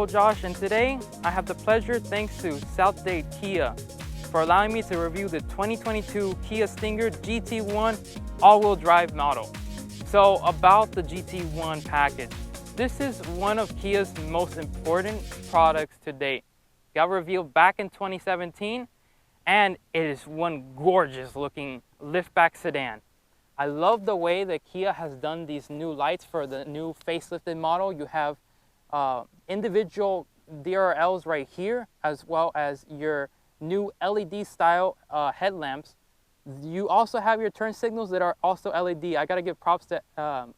Josh, and today I have the pleasure, thanks to South Dade Kia, for allowing me to review the 2022 Kia Stinger GT1 all-wheel drive model. So about the GT1 package, this is one of Kia's most important products to date. Got revealed back in 2017, and it is one gorgeous looking liftback sedan. I love the way that Kia has done these new lights for the new facelifted model. You have individual DRLs right here, as well as your new LED style headlamps. You also have your turn signals that are also LED. I gotta give props to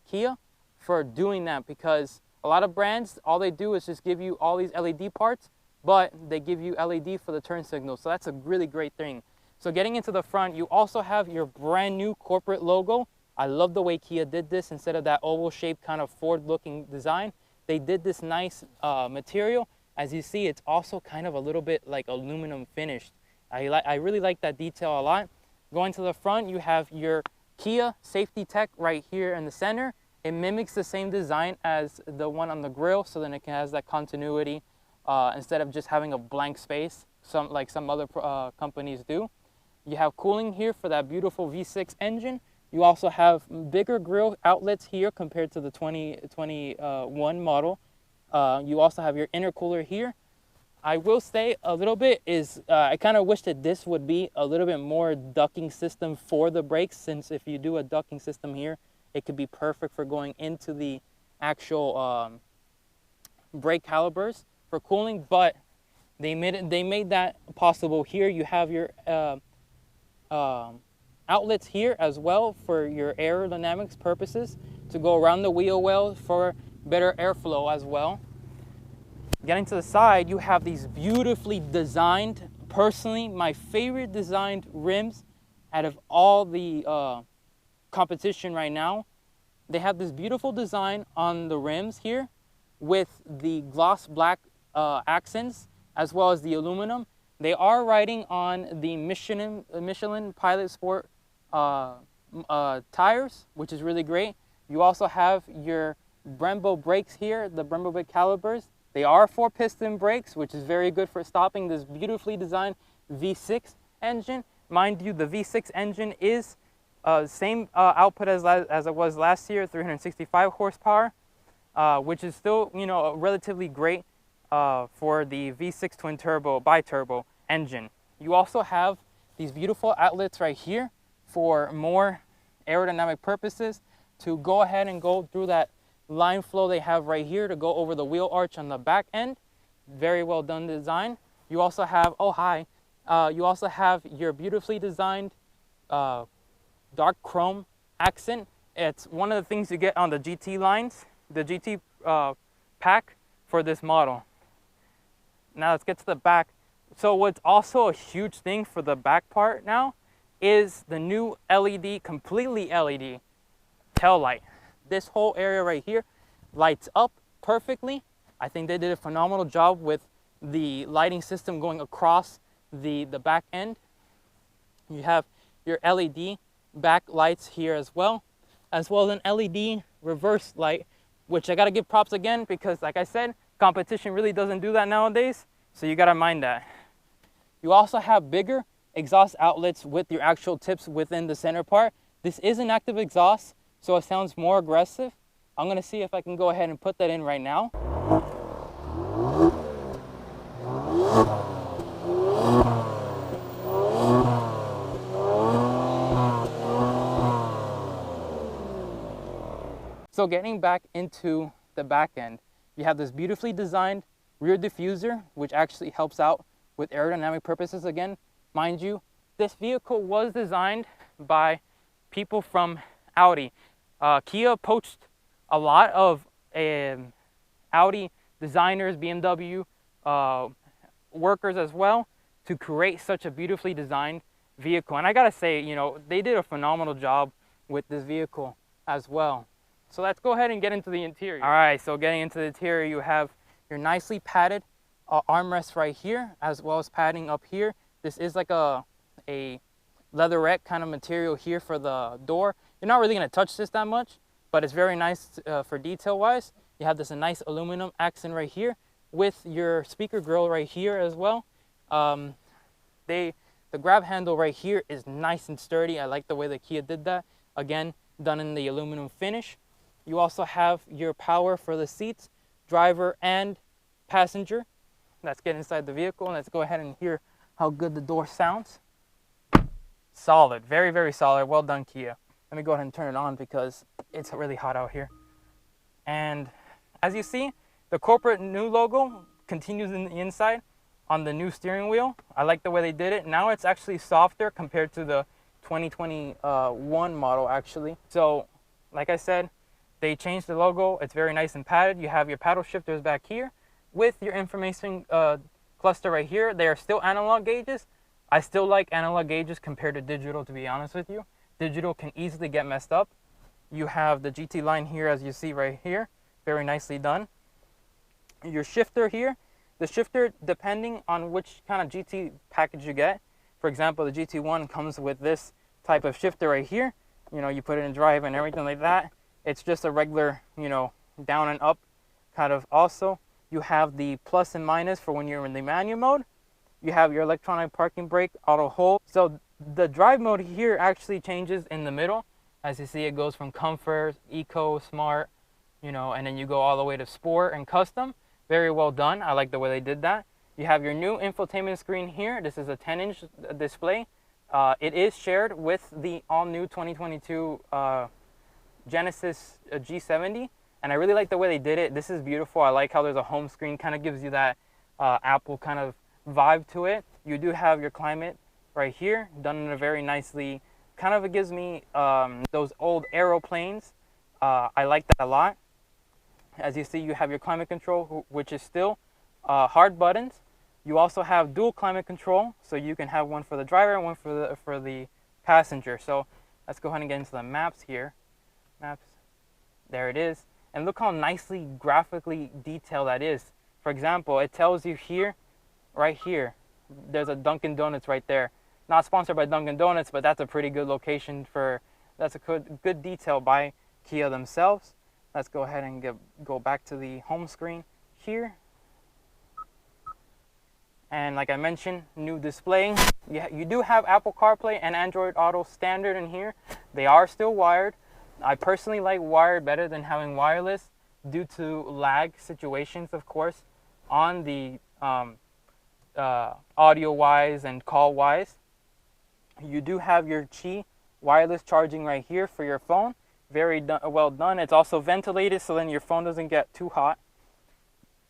Kia for doing that, because a lot of brands, all they do is just give you all these LED parts, but they give you LED for the turn signals. So that's a really great thing. So getting into the front, you also have your brand new corporate logo. I love the way Kia did this. Instead of that oval shaped kind of Ford looking design, they did this nice material. As you see, it's also kind of a little bit like aluminum finished. I really like that detail a lot. Going to the front, you have your Kia safety tech right here in the center. It mimics the same design as the one on the grille, so then it has that continuity instead of just having a blank space, like some other companies do. You have cooling here for that beautiful V6 engine. You also have bigger grille outlets here compared to the 2021 model. You also have your intercooler here. I will say a little bit is, I kind of wish that this would be a little bit more ducking system for the brakes, since if you do a ducking system here, it could be perfect for going into the actual brake calipers for cooling, but they made that possible here. You have your outlets here as well for your aerodynamics purposes to go around the wheel well for better airflow as well. Getting to the side, you have these beautifully designed, personally my favorite designed rims out of all the competition right now. They have this beautiful design on the rims here with the gloss black accents as well as the aluminum. They are riding on the Michelin Pilot Sport tires, which is really great. You also have your Brembo brakes here, the Brembo brake calipers. They are 4-piston brakes, which is very good for stopping this beautifully designed V6 engine. Mind you, the V6 engine is same output as it was last year, 365 horsepower, which is still, you know, relatively great for the V6 twin turbo bi-turbo engine. You also have these beautiful outlets right here for more aerodynamic purposes to go ahead and go through that line flow they have right here to go over the wheel arch on the back end. Very well done design. You also have, you also have your beautifully designed dark chrome accent. It's one of the things you get on the GT lines, the GT pack for this model. Now let's get to the back. So what's also a huge thing for the back part now is the new LED, completely LED tail light. This whole area right here lights up perfectly. I think they did a phenomenal job with the lighting system going across the back end. You have your LED back lights here as well as an LED reverse light, which I gotta give props again, because like I said, competition really doesn't do that nowadays, so you gotta mind that. You also have bigger exhaust outlets with your actual tips within the center part. This is an active exhaust, so it sounds more aggressive. I'm gonna see if I can go ahead and put that in right now. So getting back into the back end, you have this beautifully designed rear diffuser, which actually helps out with aerodynamic purposes again. Mind you, this vehicle was designed by people from Audi. Kia poached a lot of Audi designers, BMW workers as well, to create such a beautifully designed vehicle. And I gotta say, you know, they did a phenomenal job with this vehicle as well. So let's go ahead and get into the interior. All right, so getting into the interior, you have your nicely padded armrest right here, as well as padding up here. This is like a leatherette kind of material here for the door. You're not really gonna touch this that much, but it's very nice for detail wise. You have this nice aluminum accent right here. with your speaker grill right here as well. The grab handle right here is nice and sturdy. I like the way that Kia did that. Again, done in the aluminum finish. You also have your power for the seats, driver and passenger. Let's get inside the vehicle and let's go ahead and hear how good the door sounds. Solid, very, very solid. Well done, Kia. Let me go ahead and turn it on because it's really hot out here. And as you see, the corporate new logo continues in the inside on the new steering wheel. I like the way they did it. Now it's actually softer compared to the 2021 model actually. So like I said, they changed the logo. It's very nice and padded. You have your paddle shifters back here with your information cluster right here. They are still analog gauges. I still like analog gauges compared to digital, to be honest with you. Digital can easily get messed up. You have the GT line here, as you see right here. Very nicely done. Your shifter here. The shifter, depending on which kind of GT package you get. For example, the GT1 comes with this type of shifter right here. You know, you put it in drive and everything like that. It's just a regular, you know, down and up kind of. Also, you have the plus and minus for when you're in the manual mode. You have your electronic parking brake, auto hold. So the drive mode here actually changes in the middle. As you see, it goes from comfort, eco, smart, you know, and then you go all the way to sport and custom. Very well done. I like the way they did that. You have your new infotainment screen here. This is a 10-inch display. It is shared with the all-new 2022 Genesis G70, and I really like the way they did it. This is beautiful. I like how there's a home screen, kind of gives you that Apple kind of vibe to it. You do have your climate right here, done in a very nicely, kind of, it gives me those old aeroplanes. I like that a lot. As you see, you have your climate control, which is still hard buttons. You also have dual climate control, so you can have one for the driver and one for the passenger. So let's go ahead and get into the maps here. Maps, there it is. And look how nicely graphically detailed that is. For example, it tells you here, right here, there's a Dunkin' Donuts right there. Not sponsored by Dunkin' Donuts, but that's a pretty good location for, that's a good detail by Kia themselves. Let's go ahead and go back to the home screen here. And like I mentioned, new display. You do have Apple CarPlay and Android Auto standard in here. They are still wired. I personally like wired better than having wireless due to lag situations, of course, on the audio-wise and call-wise. You do have your Qi wireless charging right here for your phone. Very well done. It's also ventilated, so then your phone doesn't get too hot.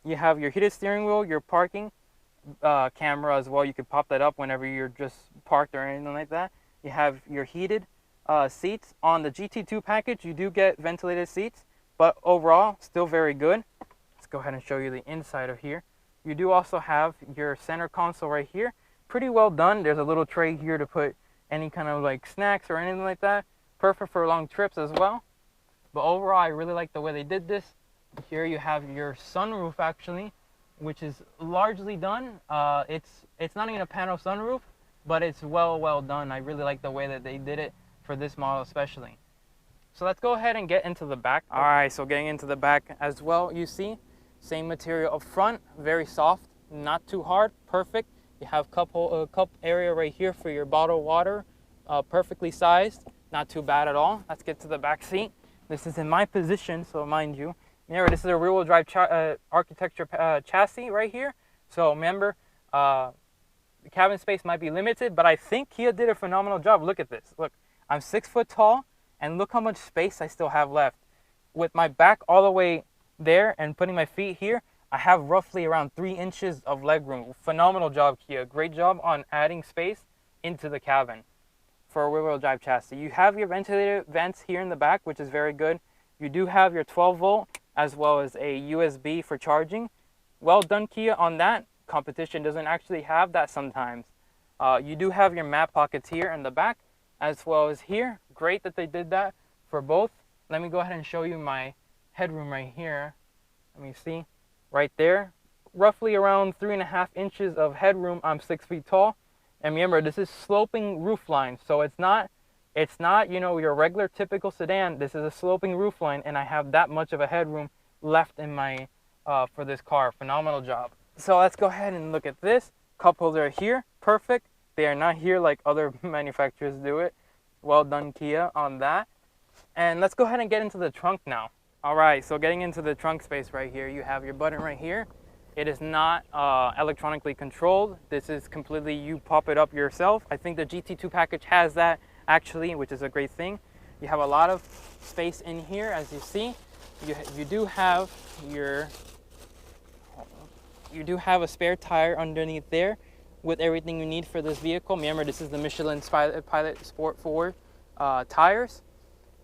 You have your heated steering wheel, your parking camera as well. You can pop that up whenever you're just parked or anything like that. You have your heated seats. On the GT2 package, you do get ventilated seats, but overall, still very good. Let's go ahead and show you the inside of here. You do also have your center console right here. Pretty well done. There's a little tray here to put any kind of like snacks or anything like that. Perfect for long trips as well. But overall, I really like the way they did this. Here you have your sunroof actually, which is largely done. It's not even a panel sunroof, but it's well done. I really like the way that they did it for this model especially. So let's go ahead and get into the back. All right, so getting into the back as well, you see, same material up front, very soft, not too hard, perfect. You have cup area right here for your bottled water, perfectly sized. Not too bad at all. Let's get to the back seat. This is in my position, so mind you. Remember, this is a rear-wheel drive architecture chassis right here. So remember, the cabin space might be limited, but I think Kia did a phenomenal job. Look at this. Look, I'm 6 foot tall, and look how much space I still have left. With my back all the way there and putting my feet here, I have roughly around 3 inches of leg room. Phenomenal job, Kia. Great job on adding space into the cabin for a rear-wheel drive chassis. You have your ventilated vents here in the back, which is very good. You do have your 12 volt as well as a USB for charging. Well done, Kia, on that. Competition doesn't actually have that sometimes. You do have your map pockets here in the back as well as here. Great that they did that for both. Let me go ahead and show you my headroom right here. Let me see. Right there. Roughly around 3.5 inches of headroom. I'm 6 feet tall. And remember, this is sloping roof line, so it's not, you know, your regular typical sedan. This is a sloping roof line, and I have that much of a headroom left in my for this car. Phenomenal job. So let's go ahead and look at this. Cup holder here, perfect. They are not here like other manufacturers do it. Well done, Kia, on that. And let's go ahead and get into the trunk now. All right, so getting into the trunk space right here, you have your button right here. It is not electronically controlled. This is completely, you pop it up yourself. I think the GT2 package has that actually, which is a great thing. You have a lot of space in here, as you see. You do have a spare tire underneath there with everything you need for this vehicle. Remember, this is the Michelin Pilot Sport 4 tires.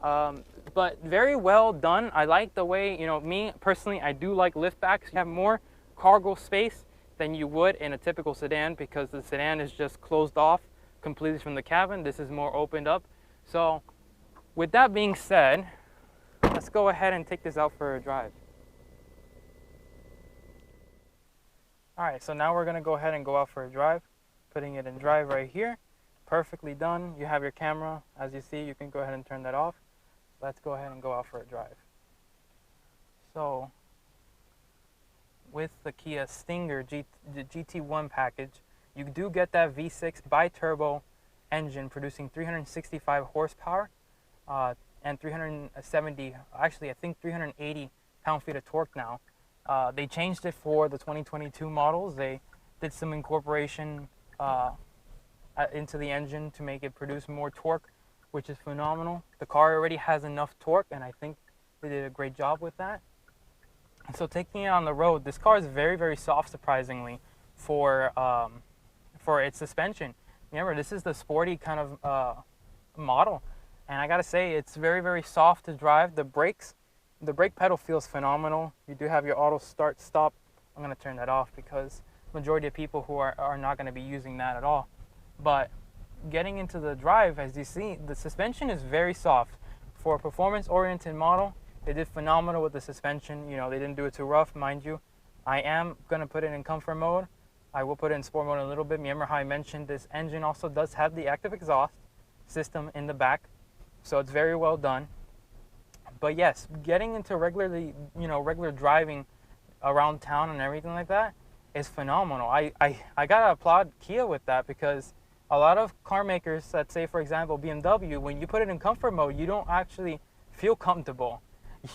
But very well done. I like the way, me personally, I do like liftbacks. You have more cargo space than you would in a typical sedan, because the sedan is just closed off completely from the cabin. This is more opened up. So with that being said, let's go ahead and take this out for a drive. All right, so now we're gonna go ahead and go out for a drive, putting it in drive right here. Perfectly done. You have your camera. As you see, you can go ahead and turn that off. Let's go ahead and go out for a drive. So with the Kia Stinger GT1 package, you do get that V6 bi-turbo engine producing 365 horsepower and 370, actually I think 380 pound-feet of torque now. They changed it for the 2022 models. They did some incorporation into the engine to make it produce more torque, which is phenomenal. The car already has enough torque, and I think they did a great job with that. So taking it on the road, this car is very, very soft, surprisingly, for its suspension. Remember, this is the sporty kind of model, and I gotta say, it's very, very soft to drive. The brake pedal feels phenomenal. You do have your auto start stop. I'm gonna turn that off because majority of people who are not gonna be using that at all. But getting into the drive, as you see, the suspension is very soft. For a performance-oriented model, they did phenomenal with the suspension. They didn't do it too rough, mind you. I am going to put it in comfort mode. I will put it in sport mode in a little bit. Remember how I mentioned this engine also does have the active exhaust system in the back, so it's very well done. But yes, getting into regular driving around town and everything like that is phenomenal. I gotta applaud Kia with that, because a lot of car makers, let's say for example BMW, when you put it in comfort mode, you don't actually feel comfortable.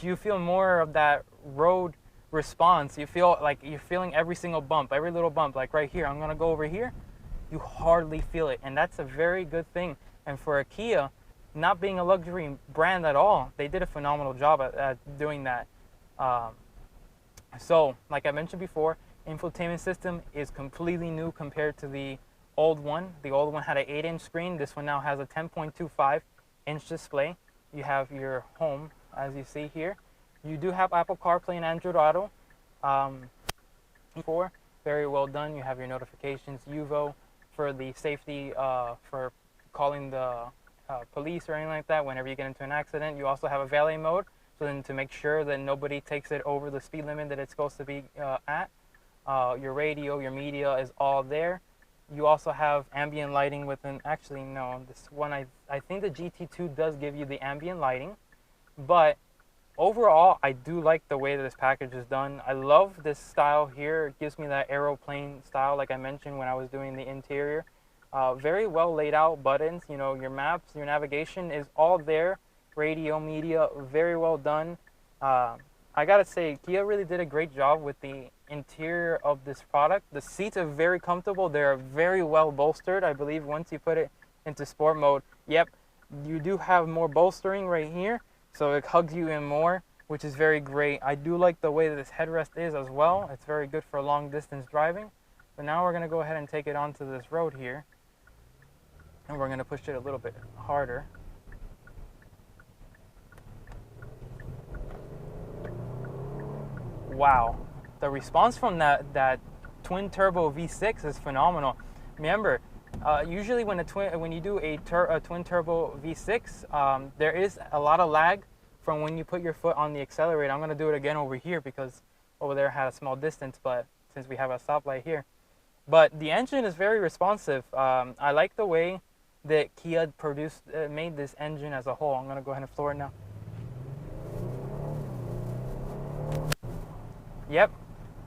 You feel more of that road response. You feel like you're feeling every single bump, every little bump. Like right here, I'm gonna go over here, you hardly feel it, and that's a very good thing. And for a Kia, not being a luxury brand at all, they did a phenomenal job at doing that. So like I mentioned before, infotainment system is completely new compared to the old one. The old one had an 8-inch screen. This one now has a 10.25-inch display. You have your home, as you see here. You do have Apple CarPlay and Android Auto. Very well done. You have your notifications, UVO for the safety, for calling the police or anything like that whenever you get into an accident. You also have a valet mode, so then to make sure that nobody takes it over the speed limit that it's supposed to be at. Your radio, your media is all there. You also have ambient lighting within, actually no, this one, I think the GT2 does give you the ambient lighting, but overall I do like the way that this package is done. I love this style here. It gives me that aeroplane style like I mentioned when I was doing the interior. Very well laid out buttons, your maps, your navigation is all there. Radio, media, very well done. I gotta say, Kia really did a great job with the interior of this product. The seats are very comfortable. They're very well bolstered. I believe once you put it into sport mode, yep, you do have more bolstering right here, so it hugs you in more, which is very great. I do like the way that this headrest is as well. It's very good for long distance driving. But now we're gonna go ahead and take it onto this road here, and we're gonna push it a little bit harder. Wow, the response from that twin turbo V6 is phenomenal. Remember, usually when you do a twin turbo V6, there is a lot of lag from when you put your foot on the accelerator. I'm gonna do it again over here because over there had a small distance, but since we have a stoplight here. But the engine is very responsive. I like the way that Kia made this engine as a whole. I'm gonna go ahead and floor it now. Yep.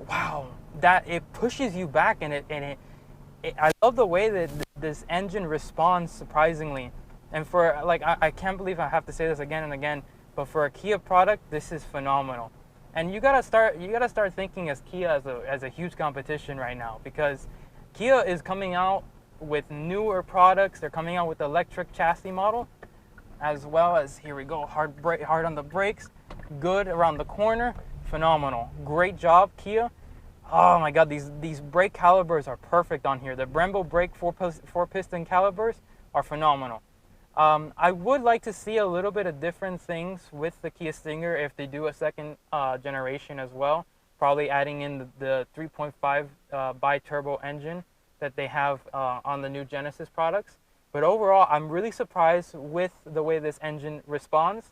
Wow. That it pushes you back, and I love the way that this engine responds surprisingly. And for like, I can't believe I have to say this again and again, but for a Kia product, this is phenomenal. And you gotta start thinking as Kia as a huge competition right now, because Kia is coming out with newer products. They're coming out with the electric chassis model, as well as, here we go, hard on the brakes, good around the corner, phenomenal. Great job, Kia. Oh my God, these brake calibers are perfect on here. The Brembo brake four piston calibers are phenomenal. I would like to see a little bit of different things with the Kia Stinger if they do a second generation as well. Probably adding in the 3.5 bi-turbo engine that they have on the new Genesis products. But overall, I'm really surprised with the way this engine responds.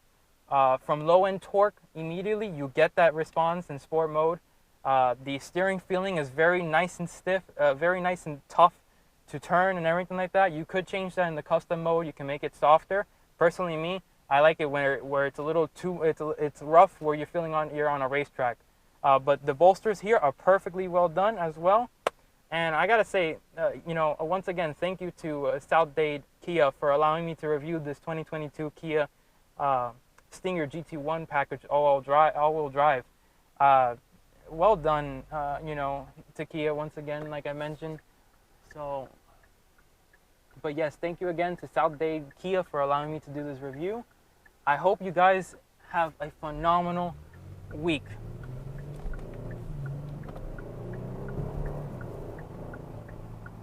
From low-end torque, immediately you get that response in sport mode. The steering feeling is very nice and stiff, very nice and tough to turn and everything like that. You could change that in the custom mode. You can make it softer. Personally, me, I like it where it's a little too, it's rough, where you're on a racetrack. But the bolsters here are perfectly well done as well. And I gotta say, once again, thank you to South Dade Kia for allowing me to review this 2022 Kia Stinger GT1 Package all-wheel drive. Well done, to Kia once again, like I mentioned. So, but yes, thank you again to South Dade Kia for allowing me to do this review. I hope you guys have a phenomenal week.